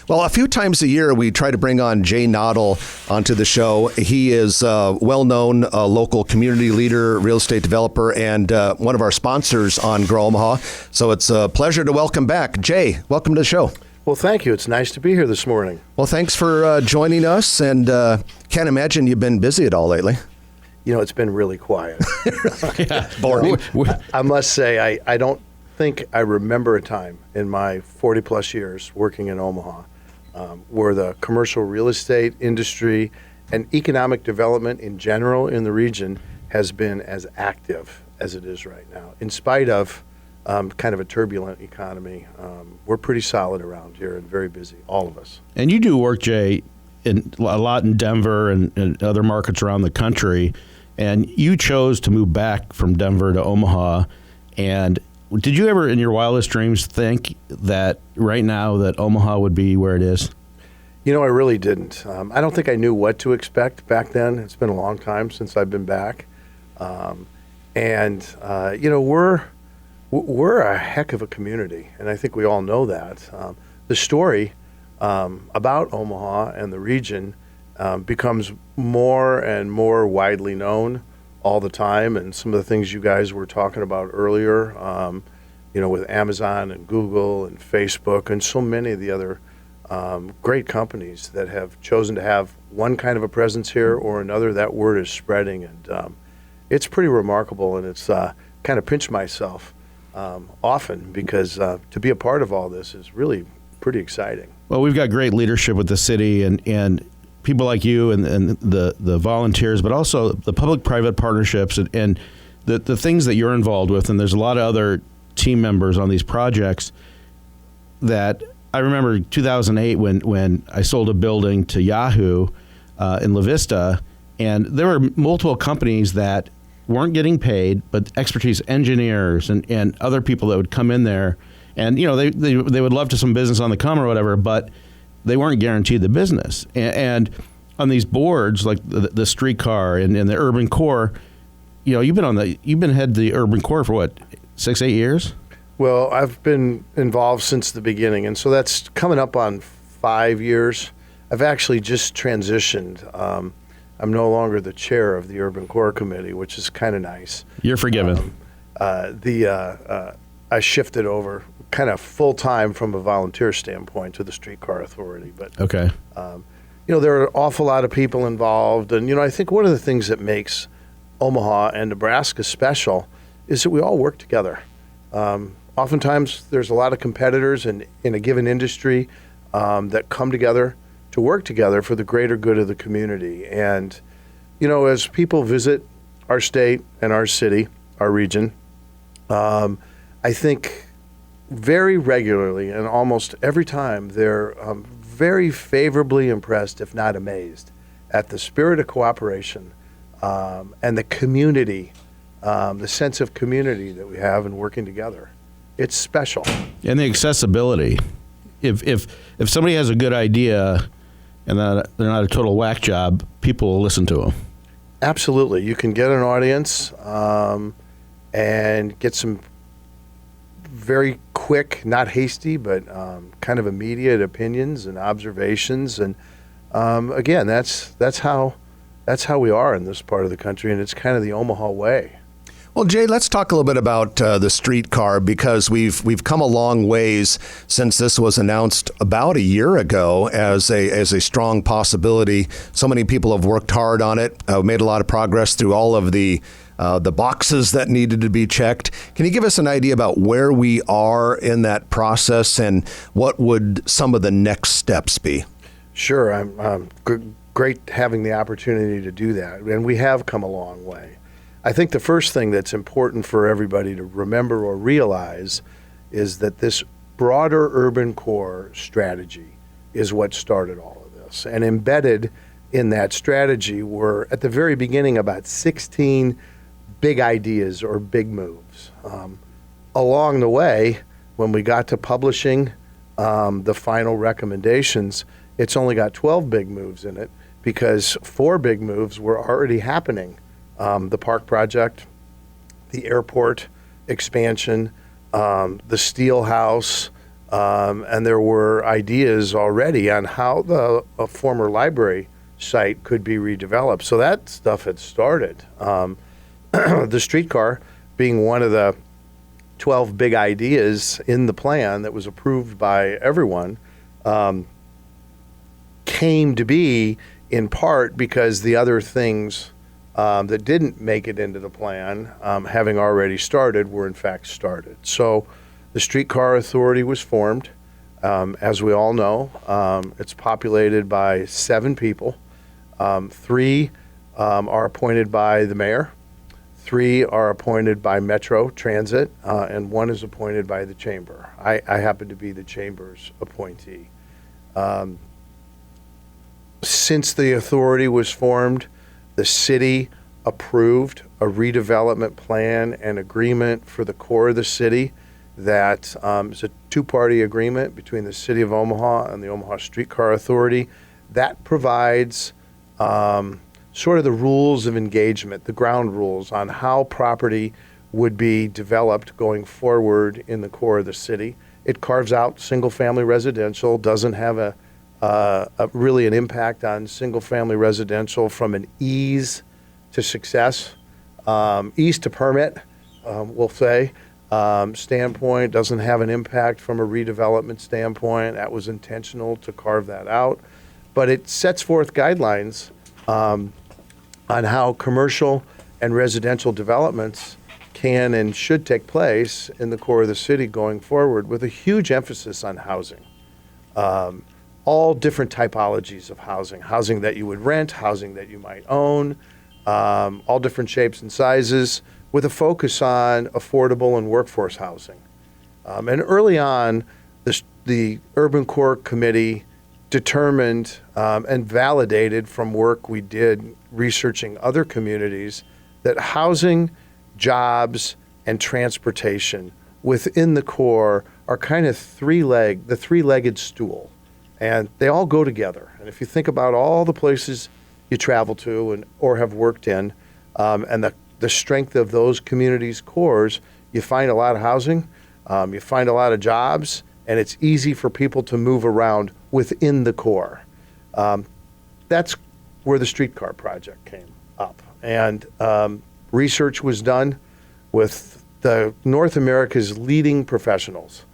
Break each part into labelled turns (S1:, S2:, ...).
S1: Well, a few times a year, we try to bring on Jay Noddle onto the show. He is a well-known local community leader, real estate developer, and one of our sponsors on Grow Omaha. So it's a pleasure to welcome back. Jay, welcome to the show.
S2: Well, thank you. It's nice to be here this morning.
S1: Well, thanks for joining us, and can't imagine you've been busy at all lately.
S2: You know, it's been really quiet.
S1: Yeah, boring.
S2: I must say, I don't think I remember a time in my 40-plus years working in Omaha where the commercial real estate industry and economic development in general in the region has been as active as it is right now. In spite of kind of a turbulent economy, we're pretty solid around here and very busy, all of us.
S3: And you do work, Jay, a lot in Denver and other markets around the country, and you chose to move back from Denver to Omaha. And did you ever, in your wildest dreams, think that right now that Omaha would be where it is?
S2: You know, I really didn't. I don't think I knew what to expect back then. It's been a long time since I've been back. You know, we're a heck of a community, and I think we all know that. The story about Omaha and the region becomes more and more widely known all the time, and some of the things you guys were talking about earlier, you know, with Amazon and Google and Facebook and so many of the other great companies that have chosen to have one kind of a presence here or another, that word is spreading, and it's pretty remarkable, and it's kind of pinch myself often because to be a part of all this is really pretty exciting.
S3: Well, we've got great leadership with the city and people like you and the volunteers, but also the public-private partnerships and the things that you're involved with. And there's a lot of other team members on these projects that I remember 2008 when I sold a building to Yahoo in La Vista, and there were multiple companies that weren't getting paid, but expertise engineers and other people that would come in there. And, you know, they would love to some business on the come or whatever, but they weren't guaranteed the business. And on these boards, like the Streetcar and the Urban Core, you know, you've been head of the Urban Core for what, 6-8 years?
S2: Well, I've been involved since the beginning, and so that's coming up on 5 years. I've actually just transitioned. I'm no longer the chair of the Urban Core Committee, which is kind of nice.
S3: You're forgiven.
S2: I shifted over kind of full-time from a volunteer standpoint to the Streetcar Authority. But
S3: okay.
S2: You know, there are an awful lot of people involved. And, you know, I think one of the things that makes Omaha and Nebraska special is that we all work together. Oftentimes, there's a lot of competitors in a given industry that come together to work together for the greater good of the community. And, you know, as people visit our state and our city, our region, I think very regularly and almost every time they're very favorably impressed, if not amazed, at the spirit of cooperation and the community, the sense of community that we have in working together. It's special.
S3: And the accessibility. If somebody has a good idea and they're not a total whack job, people will listen to them.
S2: Absolutely. You can get an audience and get some very quick, not hasty, but kind of immediate opinions and observations. And again, that's how we are in this part of the country, and it's kind of the Omaha way.
S1: Well, Jay, let's talk a little bit about the Streetcar, because we've come a long ways since this was announced about a year ago as a strong possibility. So many people have worked hard on it, made a lot of progress through all of the boxes that needed to be checked. Can you give us an idea about where we are in that process and what would some of the next steps be?
S2: Sure. I'm great having the opportunity to do that, and we have come a long way. I think the first thing that's important for everybody to remember or realize is that this broader urban core strategy is what started all of this. And embedded in that strategy were, at the very beginning, about 16 big ideas or big moves. Along the way, when we got to publishing the final recommendations, it's only got 12 big moves in it because 4 big moves were already happening. The park project, the airport expansion, the steel house, And there were ideas already on how the former library site could be redeveloped. So that stuff had started. The streetcar being one of the 12 big ideas in the plan that was approved by everyone, came to be in part because the other things that didn't make it into the plan, having already started, were in fact started. So the Streetcar Authority was formed. As we all know, it's populated by 7 people. 3 are appointed by the mayor. 3 are appointed by Metro Transit, and 1 is appointed by the chamber. I happen to be the chamber's appointee. Since the authority was formed, the city approved a redevelopment plan and agreement for the core of the city that is a 2-party agreement between the city of Omaha and the Omaha Streetcar Authority that provides sort of the rules of engagement, the ground rules on how property would be developed going forward in the core of the city. It carves out single-family residential, doesn't have a really an impact on single-family residential from an ease to success, ease to permit, we'll say, standpoint, doesn't have an impact from a redevelopment standpoint. That was intentional to carve that out. But it sets forth guidelines on how commercial and residential developments can and should take place in the core of the city going forward, with a huge emphasis on housing. All different typologies of housing that you would rent, housing that you might own, all different shapes and sizes, with a focus on affordable and workforce housing. And early on, the Urban Core Committee determined and validated from work we did researching other communities that housing, jobs, and transportation within the core are kind of the three-legged stool. And they all go together. And if you think about all the places you travel to or have worked in, and the strength of those communities' cores, you find a lot of housing, you find a lot of jobs, and it's easy for people to move around within the core. That's where the streetcar project came up. And research was done with the North America's leading professionals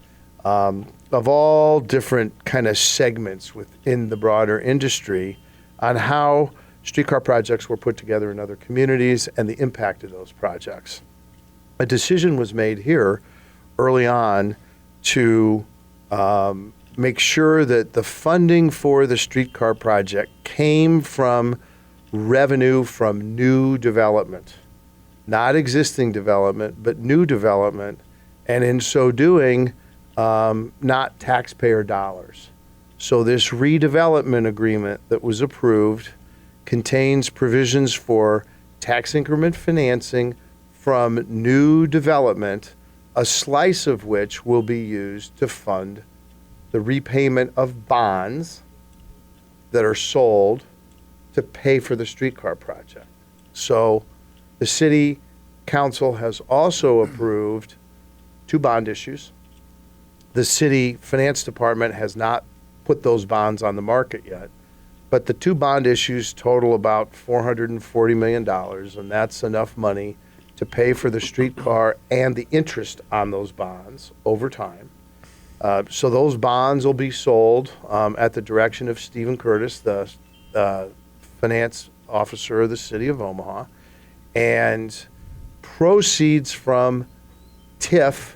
S2: of all different kind of segments within the broader industry on how streetcar projects were put together in other communities and the impact of those projects. A decision was made here early on to make sure that the funding for the streetcar project came from revenue from new development, not existing development, but new development, and in so doing, not taxpayer dollars. So this redevelopment agreement that was approved contains provisions for tax increment financing from new development, a slice of which will be used to fund the repayment of bonds that are sold to pay for the streetcar project. So the city council has also approved 2 bond issues. The city finance department has not put those bonds on the market yet, but the 2 bond issues total about $440 million, and that's enough money to pay for the streetcar and the interest on those bonds over time. So those bonds will be sold at the direction of Stephen Curtis, the finance officer of the city of Omaha, and proceeds from TIF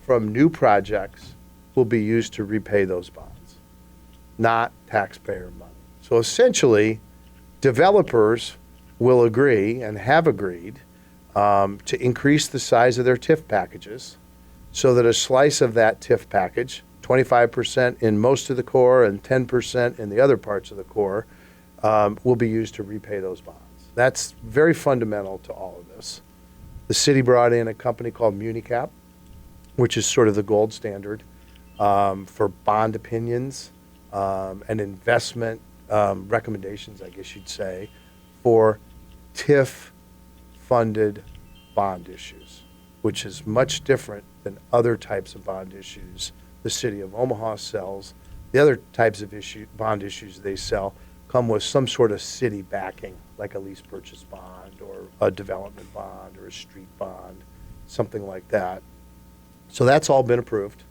S2: from new projects will be used to repay those bonds, not taxpayer money. So essentially, developers will agree and have agreed to increase the size of their TIF packages so that a slice of that TIF package, 25% in most of the core and 10% in the other parts of the core, will be used to repay those bonds. That's very fundamental to all of this. The city brought in a company called MuniCap, which is sort of the gold standard for bond opinions and investment recommendations, I guess you'd say, for TIF-funded bond issues, which is much different than other types of bond issues the city of Omaha sells. The other types of bond issues they sell come with some sort of city backing, like a lease purchase bond or a development bond or a street bond, something like that. So that's all been approved.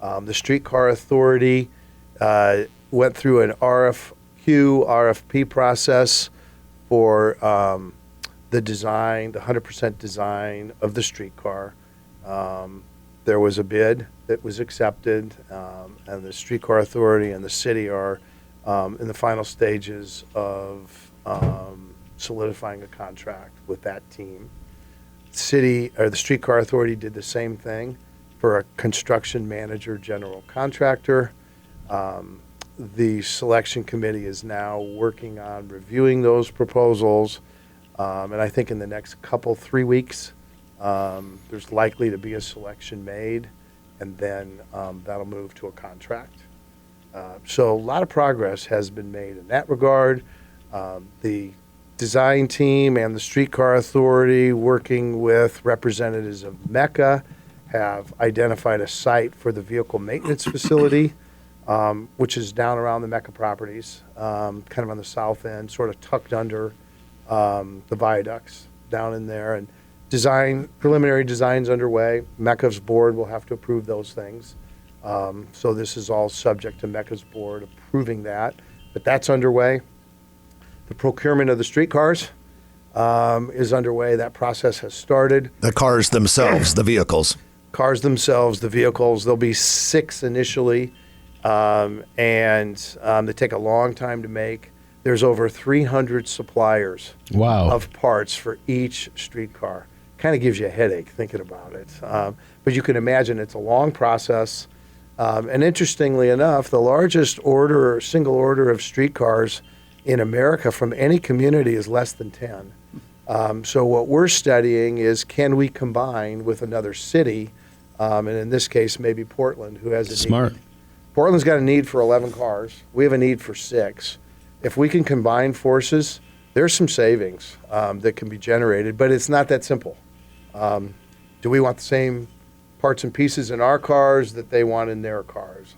S2: The Streetcar Authority went through an RFP process for the design, the 100% design of the streetcar. There was a bid that was accepted, and the Streetcar Authority and the city are in the final stages of solidifying a contract with that team. The Streetcar Authority did the same thing for a construction manager, general contractor. The selection committee is now working on reviewing those proposals, and I think in the next 3 weeks, there's likely to be a selection made, and then that'll move to a contract. So a lot of progress has been made in that regard. The design team and the Streetcar Authority, working with representatives of Mecca, have identified a site for the vehicle maintenance facility, which is down around the Mecca properties, kind of on the south end, sort of tucked under the viaducts down in there. And preliminary design's underway. Mecca's board will have to approve those things. So this is all subject to Mecca's board approving that, but that's underway. The procurement of the streetcars is underway. That process has started.
S1: The cars themselves, the vehicles.
S2: Cars themselves, the vehicles, there'll be 6 initially, and they take a long time to make. There's over 300 suppliers of parts for each streetcar. Kind of gives you a headache thinking about it. But you can imagine it's a long process. And interestingly enough, the largest single order of streetcars in America from any community is less than 10. So what we're studying is, can we combine with another city, and in this case, maybe Portland, who has a
S3: Smart.
S2: need. Portland's got a need for 11 cars. We have a need for 6. If we can combine forces, there's some savings that can be generated, but it's not that simple. Do we want the same parts and pieces in our cars that they want in their cars?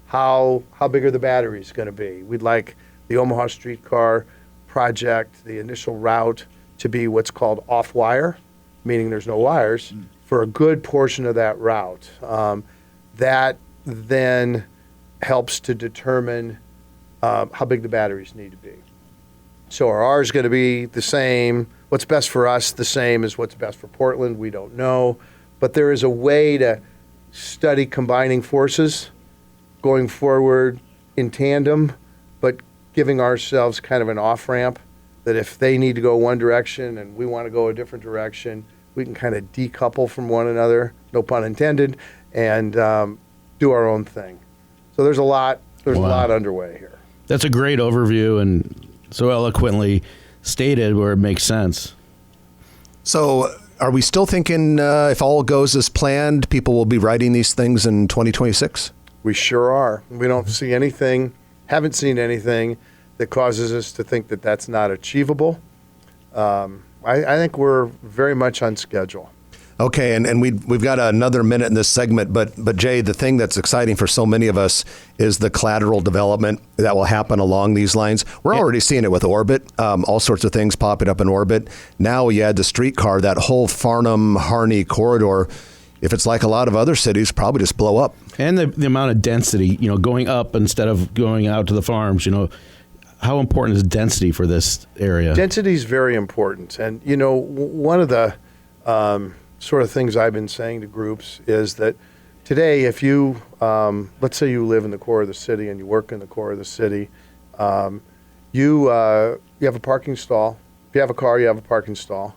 S2: How big are the batteries going to be? We'd like the Omaha Streetcar project, the initial route, to be what's called off-wire, meaning there's no wires, for a good portion of that route. That then helps to determine how big the batteries need to be. So are ours going to be the same? What's best for us the same as what's best for Portland? We don't know. But there is a way to study combining forces going forward in tandem, but giving ourselves kind of an off-ramp that if they need to go one direction and we want to go a different direction, we can kind of decouple from one another, no pun intended, and do our own thing. So there's a lot underway here.
S3: That's a great overview and so eloquently stated where it makes sense.
S1: So are we still thinking if all goes as planned, people will be writing these things in 2026?
S2: We sure are. We don't see anything, haven't seen anything that causes us to think that that's not achievable. I think we're very much on schedule.
S1: Okay, and we've got another minute in this segment, but Jay, the thing that's exciting for so many of us is the collateral development that will happen along these lines. We're already seeing it with Orbit, all sorts of things popping up in Orbit. Now you add the streetcar, that whole Farnham-Harney corridor. If it's like a lot of other cities, probably just blow up.
S3: And the amount of density, going up instead of going out to the farms, how important is density for this area?
S2: Density is very important. And, one of the sort of things I've been saying to groups is that today, if you, let's say you live in the core of the city and you work in the core of the city, you have a parking stall. If you have a car, you have a parking stall.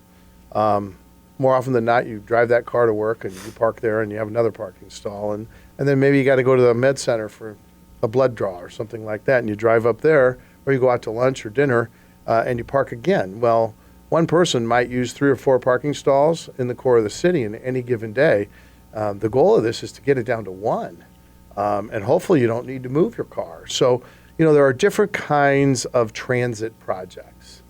S2: More often than not, you drive that car to work and you park there and you have another parking stall. And then maybe you got to go to the med center for a blood draw or something like that, and you drive up there, or you go out to lunch or dinner and you park again. Well, one person might use 3 or 4 parking stalls in the core of the city in any given day. The goal of this is to get it down to 1. And hopefully you don't need to move your car. So, there are different kinds of transit projects.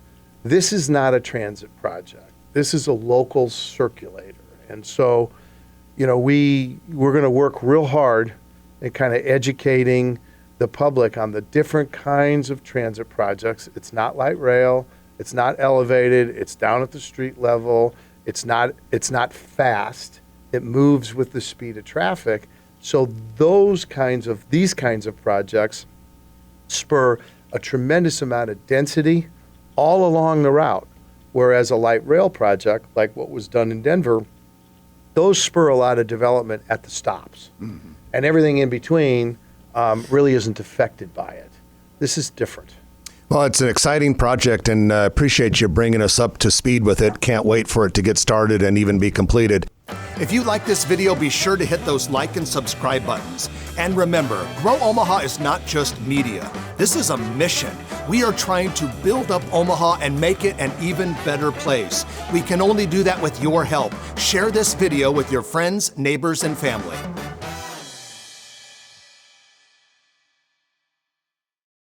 S2: This is not a transit project. This is a local circulator. And so, we're going to work real hard and kind of educating the public on the different kinds of transit projects. It's not light rail, it's not elevated, it's down at the street level, it's not fast, it moves with the speed of traffic. So these kinds of projects spur a tremendous amount of density all along the route, whereas a light rail project, like what was done in Denver, those spur a lot of development at the stops. Mm-hmm. And everything in between really isn't affected by it. This is different.
S1: Well, it's an exciting project, and appreciate you bringing us up to speed with it. Can't wait for it to get started and even be completed. If you like this video, be sure to hit those like and subscribe buttons. And remember, Grow Omaha is not just media. This is a mission. We are trying to build up Omaha and make it an even better place. We can only do that with your help. Share this video with your friends, neighbors, and family.